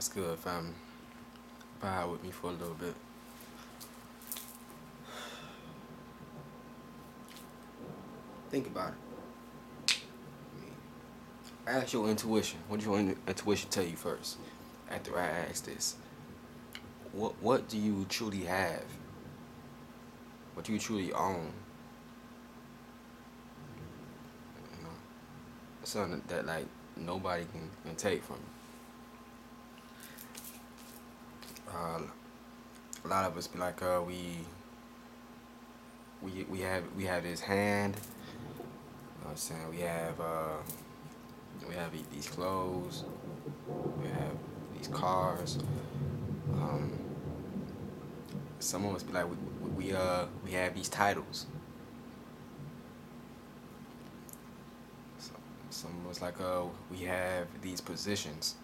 It's good, fam. Vibe with me for a little bit. Think about it. Ask your intuition. What does your intuition tell you first? After I ask this, what do you truly have? What do you truly own? You know, something that like nobody can take from you. A lot of us be like, we have this hand. You know what I'm saying? We have these clothes. We have these cars. Um, some of us be like, we have these titles. So, some of us like, we have these positions.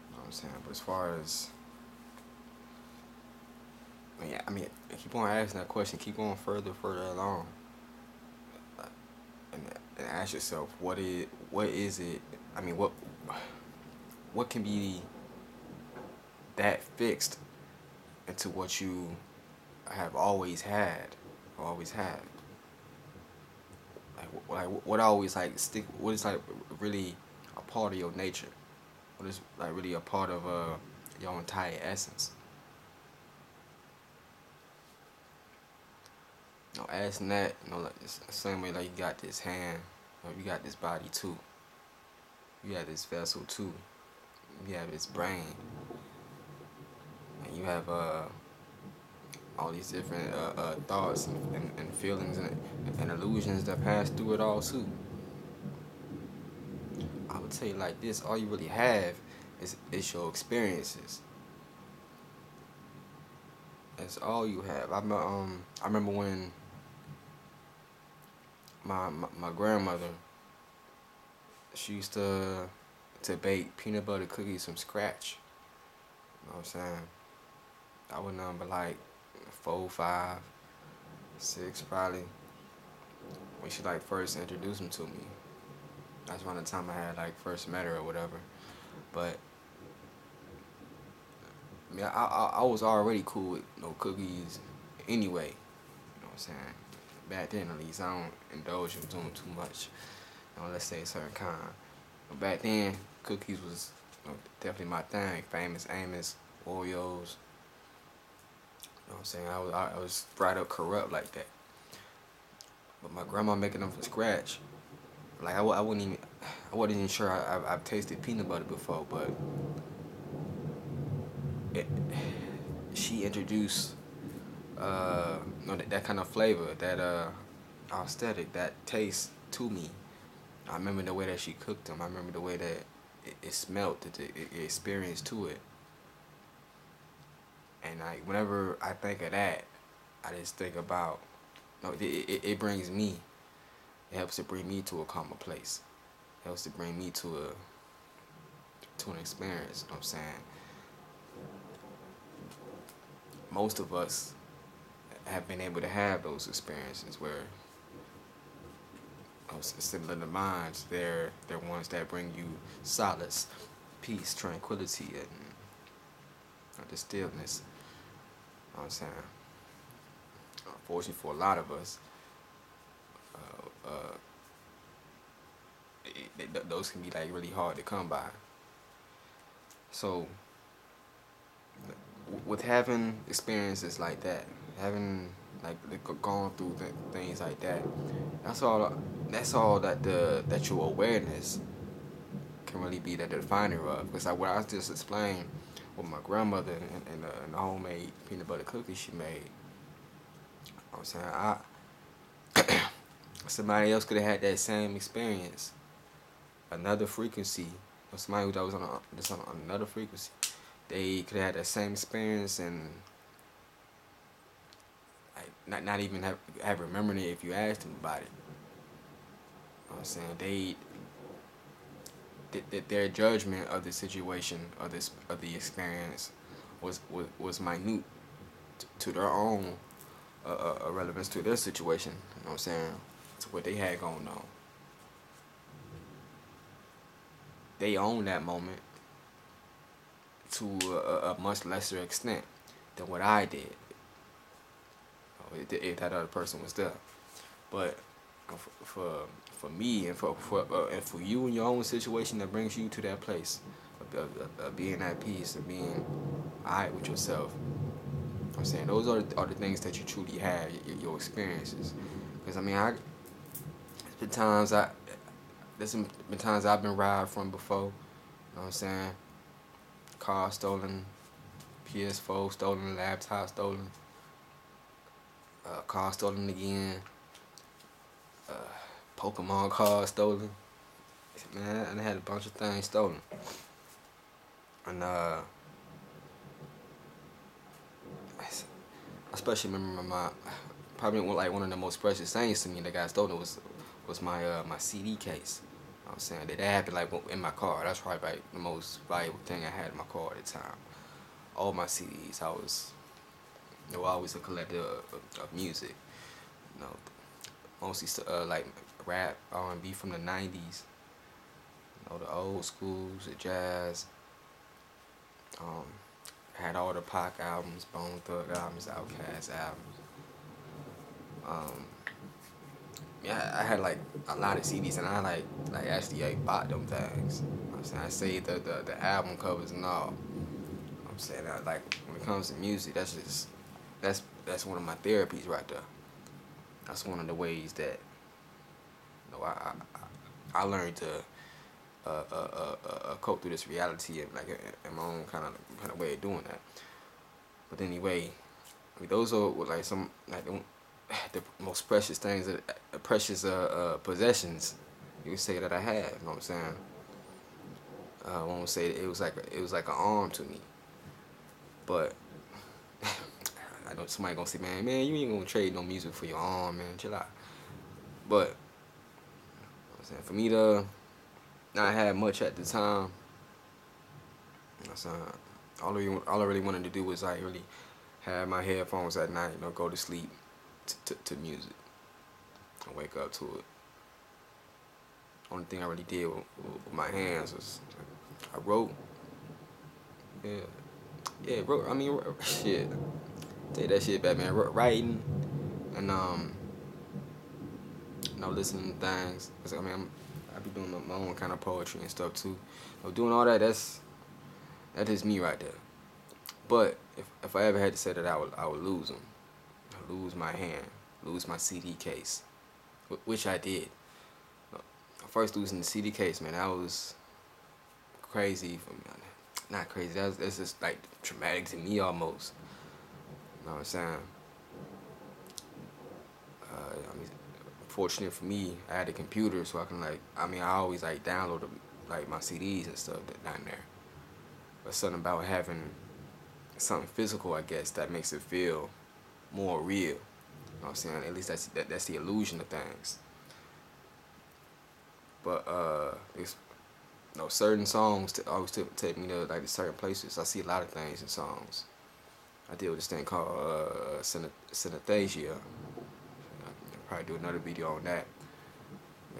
You know what I'm saying? But as far as, I mean, keep on asking that question. Keep going further along, and, and ask yourself, what is it? I mean, what can be that fixed into what you have always had, or always have? Like what always like stick? What is like really a part of your nature? What is like really a part of your entire essence? You know, asking that, like it's the same way like you got this hand, you got this body too. You have this vessel too. You have this brain, and you have all these different thoughts and feelings and illusions that pass through it all too. I would tell you like this: all you really have is your experiences. That's all you have. I remember when my grandmother, she used to bake peanut butter cookies from scratch. You know what I'm saying? I was number like 4, 5, 6 probably when she like first introduced them to me. That's around the time I had like first met her or whatever. But I mean, I was already cool with cookies anyway. You know what I'm saying? Back then at least, I don't indulge in doing too much. Let's say a certain kind. But back then, cookies was definitely my thing. Famous Amos, Oreos. You know what I'm saying? I was brought up corrupt like that. But my grandma making them from scratch. Like I wasn't even sure I've tasted peanut butter before, but it, she introduced that kind of flavor, that aesthetic, that taste to me. I remember the way that she cooked them. I remember the way that it smelled, the experience to it. And like whenever I think of that, I just think about, it brings me. It helps to bring me to a calmer place. It helps to bring me to an experience. You know what I'm saying? Most of us have been able to have those experiences where similar to mine, they're ones that bring you solace, peace, tranquility, and the stillness. You know what I'm saying? Unfortunately for a lot of us, those can be like really hard to come by. So with having experiences like that, having like gone through things like that, that's all. That's all that your awareness can really be the definer of. Because like what I just explained with my grandmother and the homemade peanut butter cookies she made. You know what I'm saying? Somebody else could have had that same experience, another frequency, or somebody that was on another frequency. They could have had that same experience and like not even have remembered it if you asked them about it. You know what I'm saying? Their judgment of the situation of the experience was minute to their own relevance to their situation. You know what I'm saying? To what they had going on. they own that moment to a much lesser extent than what I did, if that other person was there. But for me and for you in your own situation that brings you to that place of being at peace and being alright with yourself. I'm saying those are the things that you truly have, your experiences. Because I mean, there's been times I've been robbed from before. You know what I'm saying? Car stolen, PS4 stolen, laptop stolen, car stolen again, uh, Pokemon cards stolen. Man, I had a bunch of things stolen, and I especially remember probably one of the most precious things to me that got stolen was my CD case. You know what I'm saying that happened like in my car. That's probably like the most valuable thing I had in my car at the time. All my CDs. I was always a collector of music. You know, mostly like rap, R&B from the '90s. You know, the old schools, the jazz. Um, had all the Pac albums, Bone Thug albums, Outkast albums. Um, yeah, I had like a lot of CDs, and I like actually bought them things. You know what I'm saying I saved the album covers and all. You know what I'm saying like when it comes to music, that's one of my therapies right there. That's one of the ways that I learned to cope through this reality and like in my own kind of way of doing that. But anyway, I mean, those are like some like the most precious things, precious possessions you could say that I have. You know what I'm saying? I won't say it was like an arm to me, but I know somebody gonna say, man, you ain't gonna trade no music for your arm, man. Chill out. But you know what I'm saying, for me to not have much at the time, you know what I'm saying, all I really wanted to do was like really have my headphones at night, go to sleep to music and wake up to it. Only thing I really did with my hands was I wrote. Yeah, wrote. I mean, shit. Take that shit back, man. Writing and listening to things. 'Cause, I mean, I be doing my own kind of poetry and stuff too. Doing all that, that is me right there. But if I ever had to say that, I would lose them. I lose my hand, lose my CD case, which I did. First losing the CD case, man, that was crazy for me. Not crazy. That's just like traumatic to me almost. You know what I'm saying? I mean, fortunate for me, I had a computer, so I can I always like download like my CDs and stuff down there. But something about having something physical, I guess, that makes it feel more real. You know what I'm saying? At least that's the illusion of things. But it's certain songs always take me to like to certain places. I see a lot of things in songs. I deal with this thing called synesthesia. I'll probably do another video on that.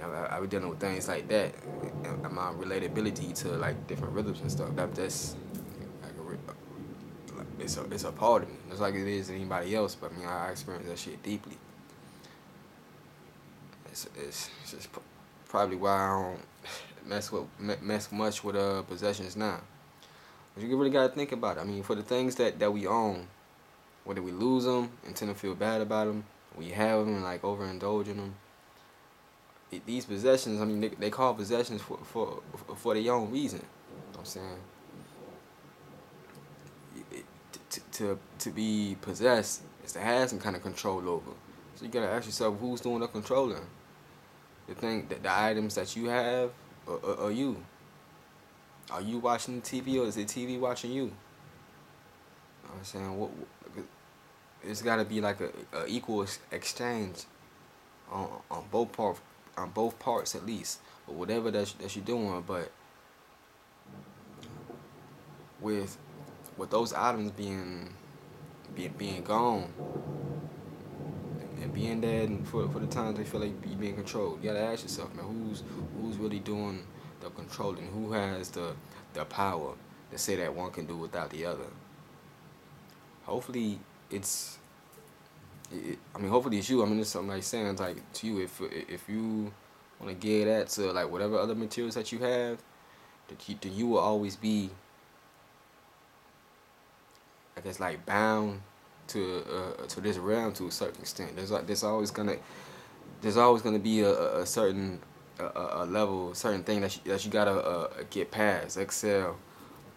I be dealing with things like that, and my relatability to like different rhythms and stuff. That's like it's a part of me, just like it is anybody else. But I mean, I experience that shit deeply. It's just probably why I don't mess much with possessions now. But you really gotta think about it. I mean, for the things that we own, whether we lose them and tend to feel bad about them, we have them and like overindulge in them. These possessions, I mean, they call possessions for their own reason. You know what I'm saying? To be possessed is to have some kind of control over. So you gotta ask yourself, who's doing the controlling? The items that you have, or you? Are you watching TV, or is the TV watching you? You know what I'm saying? It's got to be like a equal exchange on both parts at least, or whatever that you're doing. But with those items being gone and being dead, and for the times they feel like you're being controlled, you gotta ask yourself, man, who's really doing the controlling? Who has the power to say that one can do without the other? Hopefully, it's. I mean, hopefully it's you. I mean, it's something like saying like to you, if you want to give that to like whatever other materials that you have, that you will always be, I guess, like bound to this realm to a certain extent. There's always gonna be a certain a level, certain thing that you gotta get past, excel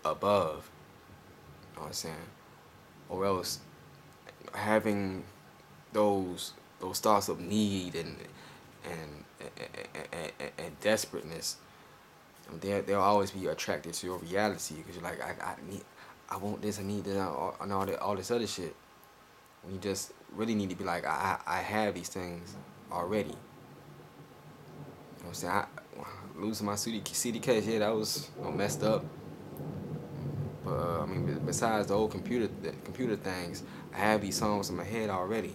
above. You know what I'm saying? Or else having those thoughts of need and desperateness, they'll always be attracted to your reality because you're like I want this, I need this, and all this other shit. When you just really need to be like I have these things already. You know what I'm saying? Losing my CD case, yeah, that was messed up. But I mean, besides the old computer things, I have these songs in my head already. You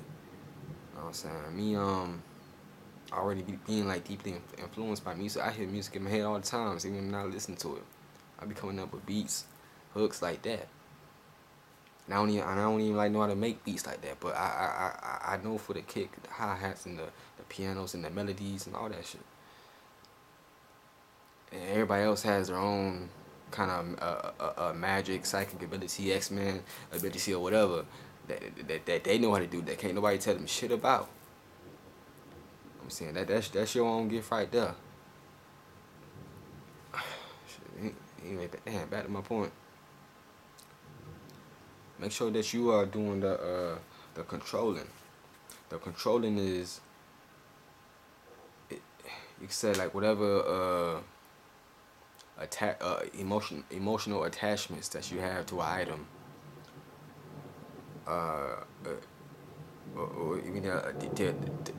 know what I'm saying? Me already being like deeply influenced by music. I hear music in my head all the time, even when I listen to it. I be coming up with beats, hooks like that. And I don't even like know how to make beats like that. But I know for the kick, the hi hats and the pianos and the melodies and all that shit. And everybody else has their own kind of magic, psychic ability, X-Men ability or whatever that they know how to do. That can't nobody tell them shit about. I'm saying that's your own gift right there. Anyway, damn, back to my point. Make sure that you are doing the controlling. The controlling is, you can say like whatever emotional attachments that you have to an item, or even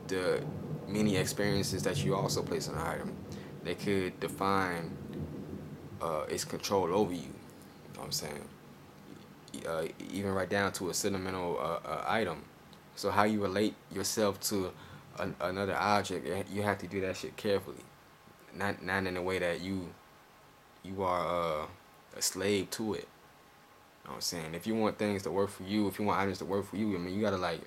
the many experiences that you also place on an item. They could define its control over you. You know what I'm saying? Even right down to a sentimental item. So how you relate yourself to another object, you have to do that shit carefully. Not in a way that you are a slave to it. You know what I'm saying? If you want things to work for you, if you want items to work for you, I mean, you gotta like,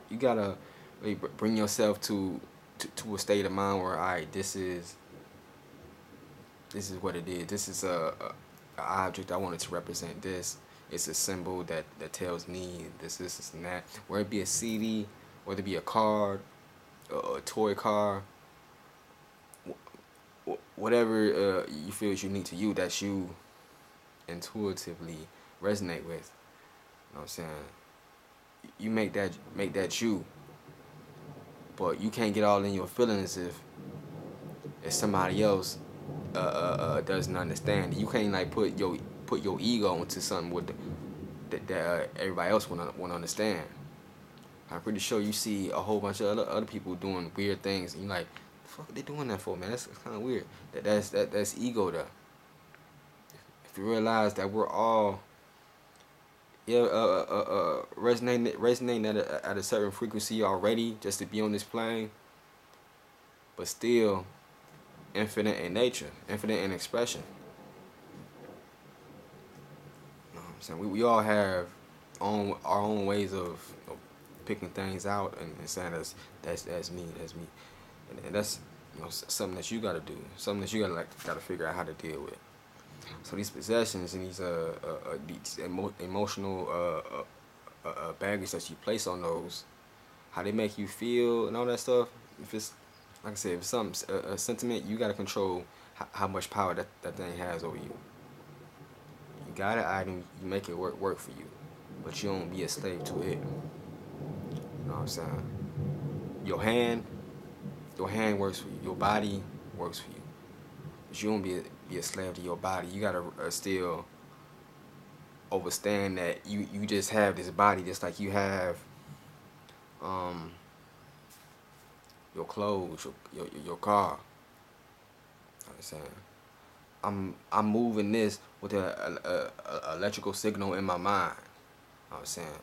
you gotta really bring yourself to a state of mind where, all right, this is what it is. This is a object I wanted to represent this. It's a symbol that tells me this and that. Whether it be a CD, whether it be a card, a toy car, whatever you feel is unique to you, that you intuitively resonate with. You know what I'm saying? You make that you, but you can't get all in your feelings if somebody else doesn't understand. You can't like put your ego into something with that everybody else wanna understand. I'm pretty sure you see a whole bunch of other people doing weird things, and you're like, the fuck are they doing that for, man? That's kind of weird. That's ego there. If you realize that we're all resonating at a certain frequency already, just to be on this plane, but still infinite in nature, infinite in expression. You know what I'm saying? We all have our own ways of picking things out and saying that's me, and that's something that you gotta do, something that you gotta figure out how to deal with. So these possessions and these emotional baggage that you place on those, how they make you feel and all that stuff. If it's like I said, if it's something a sentiment, you gotta control how much power that thing has over you. You got an item, you make it work for you, but you don't be a slave to it. You know what I'm saying? Your hand works for you. Your body works for you. But you don't be a slave to your body. You gotta still understand that you just have this body, just like you have your clothes, your car. You know what I'm saying? I'm moving this with a electrical signal in my mind. You know what I'm saying?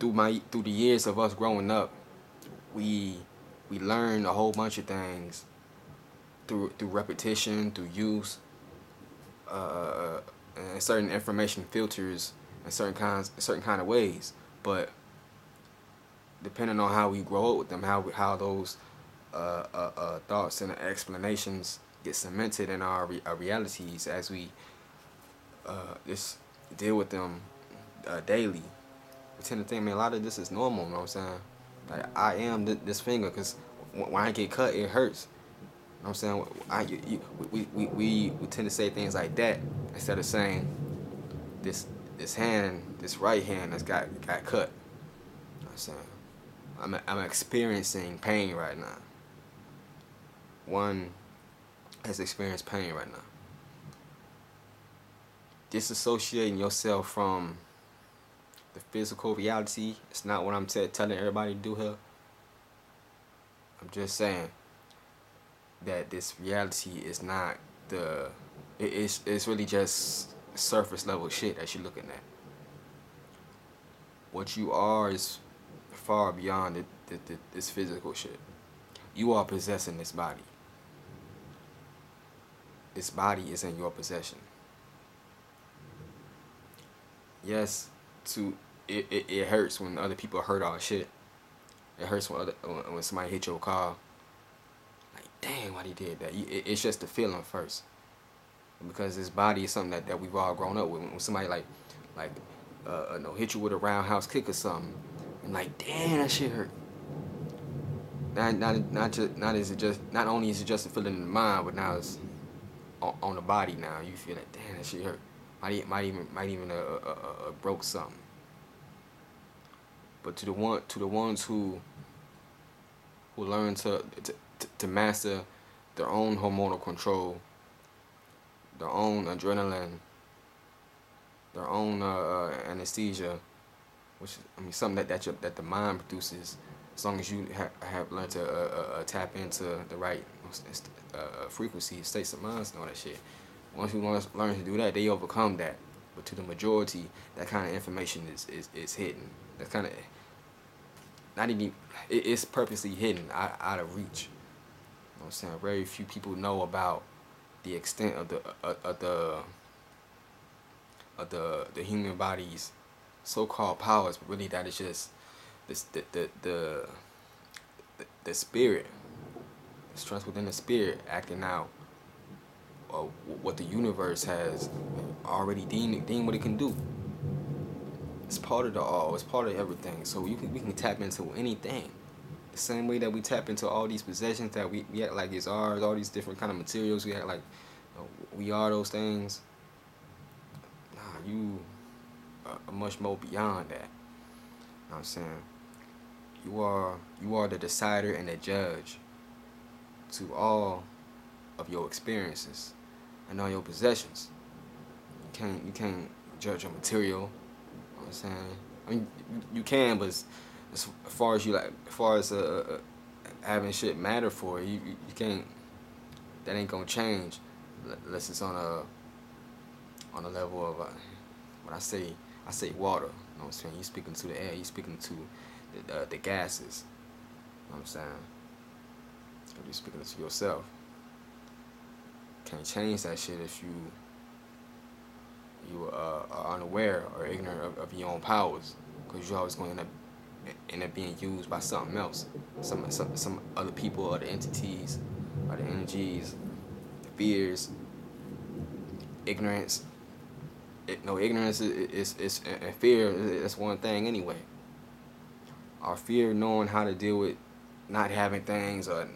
Through the years of us growing up, we learn a whole bunch of things through repetition, through use, and certain information filters in certain kind of ways. But depending on how we grow up with them, how those thoughts and explanations get cemented in our realities as we just deal with them daily. I tend to think, man, a lot of this is normal. You know what I'm saying? Like I am this finger, because when I get cut, it hurts. You know what I'm saying? We tend to say things like that instead of saying this hand, this right hand that's got cut. You know what I'm saying? I'm experiencing pain right now. One has experienced pain right now. Disassociating yourself from the physical reality. It's not what I'm telling everybody to do here. I'm just saying that this reality is not it's really just surface level shit that you're looking at. What you are is far beyond this physical shit. You are possessing this body. This body is in your possession. Yes, it hurts when other people hurt our shit. It hurts when somebody hit your car. Like, damn, why he did that? It's just the feeling first, because this body is something that we've all grown up with. When somebody hit you with a roundhouse kick or something, and like, damn, that shit hurt. Not only is it just a feeling in the mind, but now it's on the body. Now you feel like, damn, that shit hurt. Might even broke something. But to the ones who learn to master their own hormonal control, their own adrenaline, their own anesthesia, which something that the mind produces. As long as you have learned to tap into the right frequency, states of mind, and all that shit. Once you learn to do that, they overcome that. But to the majority, that kind of information is hidden. That's kind of not even. It's purposely hidden, out of reach. You know what I'm saying? Very few people know about the extent of the human body's so-called powers, but really that is just the spirit, the strength within the spirit acting out what the universe has already deemed what it can do. It's part of the all. It's part of everything. So we can tap into anything. The same way that we tap into all these possessions that we act like it's ours, all these different kind of materials, we act like we are those things. Nah, you are much more beyond that. You know what I'm saying? You are the decider and the judge to all of your experiences and all your possessions. You can't judge a material. You know what I'm saying? I mean, you can, but as far as having shit matter for you, you can't. That ain't gonna change unless it's on a level of when I say water. You know what I'm saying? You speaking to the air. You speaking to the gases. You know what I'm saying? You speaking to yourself. Can't change that shit if you are unaware or ignorant of your own powers, because you're always going to end up being used by something else, some other people, other entities, other energies, fears, ignorance. Ignorance is and fear. That's one thing anyway. Our fear, knowing how to deal with not having things or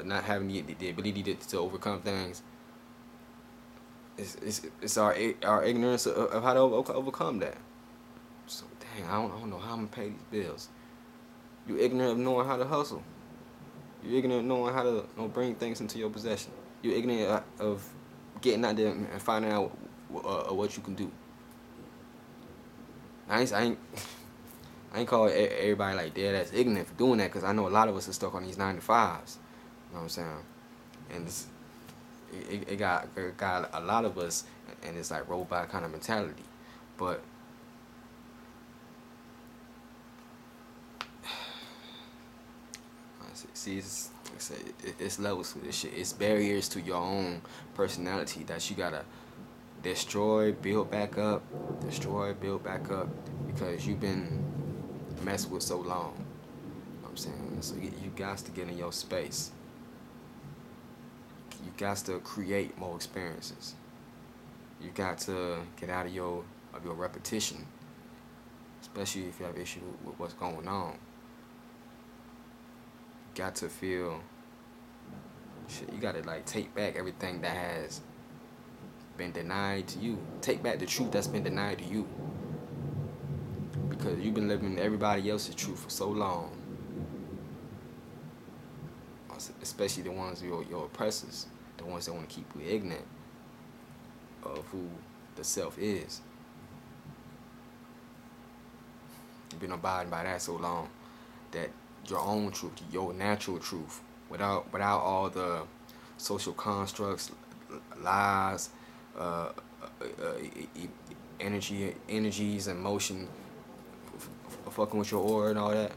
not having the ability to overcome things. It's our ignorance of how to overcome that. So dang, I don't know how I'm gonna pay these bills. You ignorant of knowing how to hustle. You ignorant of knowing how to bring things into your possession. You ignorant of getting out there and finding out what you can do. I ain't call everybody like that's ignorant for doing that, because I know a lot of us are stuck on these 9 to 5s. You know what I'm saying? And it got a lot of us in this like robot kind of mentality. But See, it's levels to this shit. It's barriers to your own personality that you gotta destroy, build back up, destroy, build back up, because you've been messed with so long. You know what I'm saying? So you got to get in your space. You got to create more experiences. You got to get out of your repetition, especially if you have issue with what's going on. You got to feel shit. You got to like take back everything that has been denied to you. Take back the truth that's been denied to you, because you've been living everybody else's truth for so long, especially the ones your oppressors, the ones that want to keep you ignorant of who the self is. You've been abiding by that so long that your own truth, your natural truth, without all the social constructs, lies, energies, and motion, fucking with your aura and all that.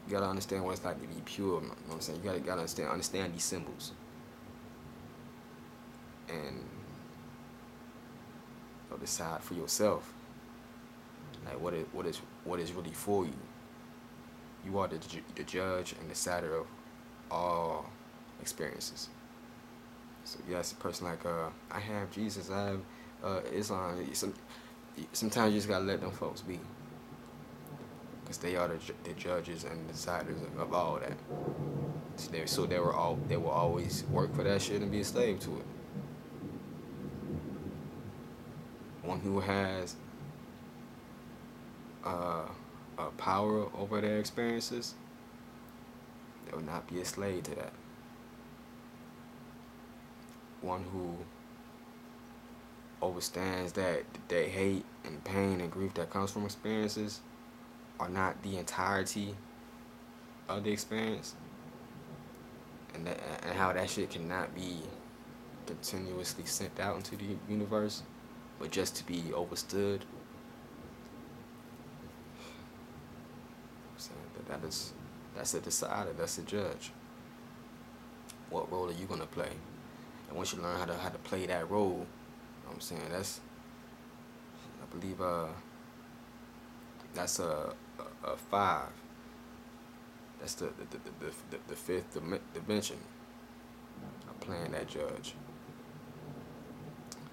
You gotta understand what it's like to be pure. You know what I'm saying? You gotta understand these symbols, and decide for yourself, like what is really for you. You are the judge and decider of all experiences. So yes, a person like I have Jesus, I have Islam. Sometimes you just gotta let them folks be, because they are the judges and deciders of all that. So they will always work for that shit and be a slave to it. One who has power over their experiences, they will not be a slave to that. One who understands that they hate and pain and grief that comes from experiences are not the entirety of the experience, and how that shit cannot be continuously sent out into the universe, but just to be overstood. So that's a decider, that's a judge. What role are you gonna play? And once you learn how to play that role, you know what I'm saying, I believe that's a 5. That's the fifth dimension of playing that judge.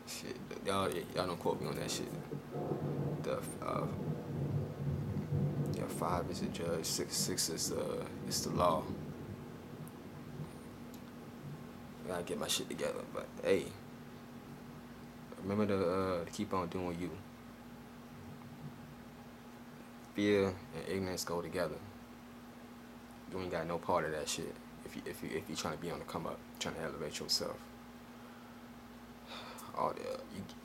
Shit, y'all don't quote me on that shit. The 5 is the judge, 6 is the law. I gotta get my shit together, but hey, remember to keep on doing you. Fear and ignorance go together. You ain't got no part of that shit if you trying to be on the come up, trying to elevate yourself.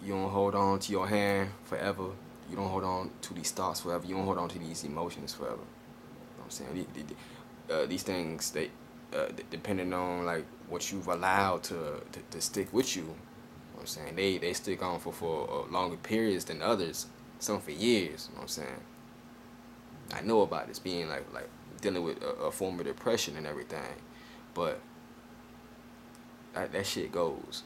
You don't hold on to your hand forever. You don't hold on to these thoughts forever. You don't hold on to these emotions forever. You know what I'm saying? These things, they depending on like what you've allowed to stick with you. You know what I'm saying? They stick on for longer periods than others. Some for years. You know what I'm saying? I know about this being like dealing with a form of depression and everything, but that shit goes.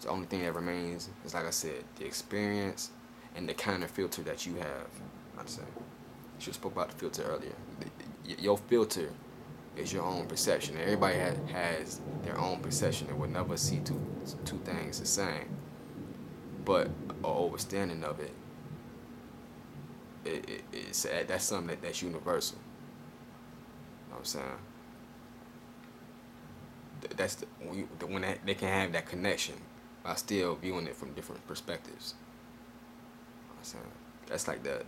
The only thing that remains is, like I said, the experience and the kind of filter that you have. I'd say. You should have spoke about the filter earlier. Your filter is your own perception. Everybody has their own perception and will never see two things the same. But an understanding of it, that's something that's universal. You know what I'm saying? That's when they can have that connection by still viewing it from different perspectives. You know what I'm saying? That's like the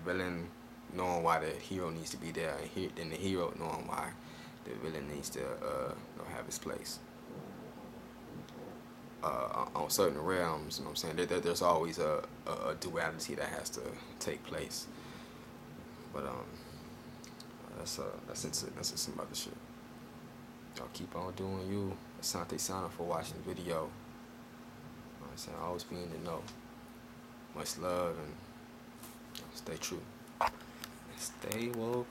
villain knowing why the hero needs to be there, and the hero knowing why the villain needs to have his place. On certain realms, you know what I'm saying, there's always a duality that has to take place. But that's some other shit. Y'all keep on doing you. Asante Sana for watching the video. You know what I'm saying? Always be in the know. Much love and stay true. Stay woke.